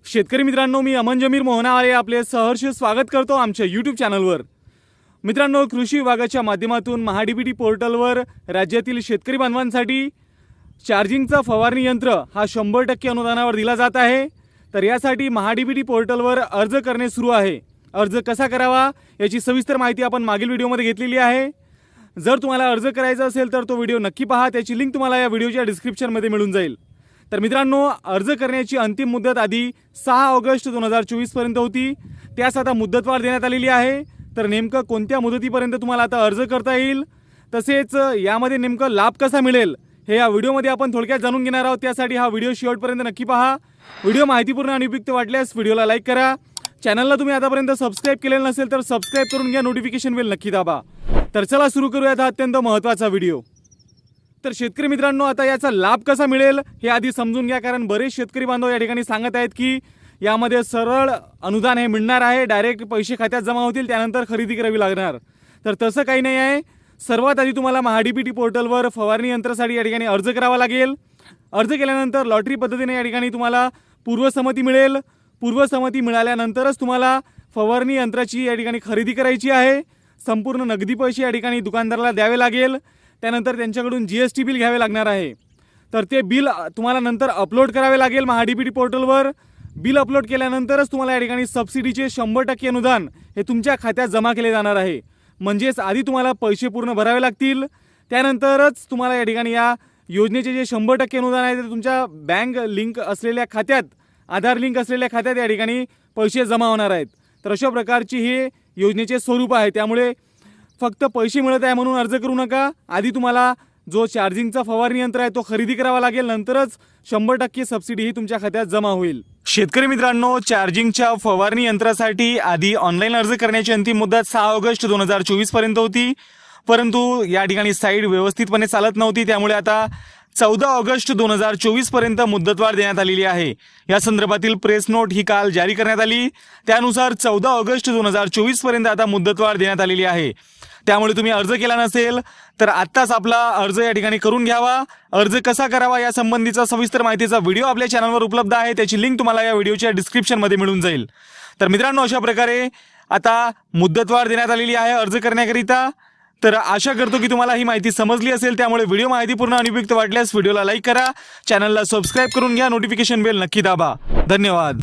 शेतकरी मित्रांनो, मी अमन जमीर मोहनावाले आपले सहर्ष स्वागत करतो आमच्या यूट्यूब चॅनलवर। मित्रांनो, कृषी विभागाच्या माध्यमातून महाडीबीटी पोर्टलवर राज्यातील शेतकरी बांधवांसाठी चार्जिंगचा फवारणी यंत्र हा 100% अनुदानावर दिला जात आहे। तर यासाठी महाडीबीटी पोर्टलवर अर्ज करणे सुरू आहे। अर्ज कसा करावा याची सविस्तर माहिती आपण मागील व्हिडिओमध्ये घेतलेली आहे। जर तुम्हाला अर्ज करायचा असेल तर तो व्हिडिओ नक्की पहा, त्याची लिंक तुम्हाला या व्हिडिओच्या डिस्क्रिप्शनमध्ये मिळून जाईल। तर मित्रांनो, अर्ज करण्याची अंतिम मुदत आधी 6 ऑगस्ट 2024 पर्यंत होती, त्यास आता मुदतवाढ देण्यात आलेली आहे। तर नेमकं कोणत्या मुदतीपर्यंत तुम्हाला आता अर्ज करता येईल, तसेच यामध्ये नेमकं लाभ कसा मिळेल हे या व्हिडिओमध्ये आपण थोडक्यात जाणून घेणार आहोत। त्यासाठी हा व्हिडिओ शेवटपर्यंत नक्की पहा। व्हिडिओ माहितीपूर्ण आणि उपयुक्त वाटल्यास व्हिडिओला लाईक करा। चॅनलला तुम्ही आतापर्यंत सबस्क्राइब केलेलं नसेल तर सबस्क्राइब करून घ्या, नोटिफिकेशन बेल नक्की दाबा। तर चला सुरू करूयात हा अत्यंत महत्त्वाचा व्हिडिओ। तर शेतकरी मित्रांनो, आता याचा लाभ कसा मिळेल हे आधी समजून घ्या, कारण बरेच शेतकरी बांधव या ठिकाणी सांगत आहेत की यामध्ये सरळ अनुदान हे मिळणार आहे, डायरेक्ट पैसे खात्यात जमा होतील, त्यानंतर खरेदी करावी लागणार। तर तसं काही नाही आहे। सर्वात आधी तुम्हाला महाडीबीटी पोर्टलवर फवारणी यंत्रासाठी या ठिकाणी अर्ज करावा लागेल। अर्ज केल्यानंतर लॉटरी पद्धतीने या ठिकाणी तुम्हाला पूर्वसंमती मिळेल। पूर्वसंमती मिळाल्यानंतरच तुम्हाला फवारणी यंत्राची या ठिकाणी खरेदी करायची आहे। संपूर्ण नगदी पैसे या ठिकाणी दुकानदाराला द्यावे लागेल। त्यानंतर त्यांच्याकडून GST बिल घ्यावे लागणार आहे। तर ते बिल तुम्हाला नंतर अपलोड करावे लागेल महाडीबीटी पोर्टलवर। बिल अपलोड केल्यानंतरच तुम्हाला या ठिकाणी सबसिडीचे 100% अनुदान हे तुमच्या खात्यात जमा केले जाणार आहे। म्हणजेच आधी तुम्हाला पैसे पूर्ण भरावे लागतील, त्यानंतरच तुम्हाला या ठिकाणी या योजनेचे जे 100% अनुदान आहे ते तुमच्या बँक लिंक असलेल्या खात्यात, आधार लिंक असलेल्या खात्यात या ठिकाणी पैसे जमा होणार आहेत। तर अशा प्रकारची हे योजनेचे स्वरूप आहे। त्यामुळे फक्त पैसे मिळत आहे म्हणून अर्ज करू नका। आधी तुम्हाला जो चार्जिंगचा फवारणी यंत्र आहे तो खरेदी करावा लागेल, नंतरच 100% सबसिडी ही तुमच्या खात्यात जमा होईल। शेतकरी मित्रांनो, चार्जिंगच्या फवारणी यंत्रासाठी आधी ऑनलाईन अर्ज करण्याची अंतिम मुदत 6 ऑगस्ट 2024 पर्यंत होती, परंतु या ठिकाणी साईट व्यवस्थितपणे चालत नव्हती, त्यामुळे आता 14 ऑगस्ट 2024 पर्यंत मुदतवाढ देण्यात आलेली आहे। या संदर्भातील प्रेस नोट ही काल जारी करण्यात आली। त्यानुसार 14 ऑगस्ट 2024 पर्यंत आता मुदतवाढ देण्यात आलेली आहे। त्यामुळे तुम्ही अर्ज केला नसेल तर आत्ताच आपला अर्ज या ठिकाणी करून घ्यावा। अर्ज कसा करावा या संबंधीचा सविस्तर माहितीचा व्हिडिओ आपल्या चॅनलवर उपलब्ध आहे, त्याची लिंक तुम्हाला या व्हिडिओच्या डिस्क्रिप्शनमध्ये मिळून जाईल। तर मित्रांनो, अशा प्रकारे आता मुदतवाढ देण्यात आलेली आहे अर्ज करण्याकरिता। तर आशा करतो की तुम्हाला ही माहिती समजली असेल। त्यामुळे व्हिडिओ माहितीपूर्ण आणि उपयुक्त वाटल्यास व्हिडिओला लाईक करा, चॅनलला सबस्क्राइब करून घ्या, नोटिफिकेशन बेल नक्की दाबा। धन्यवाद।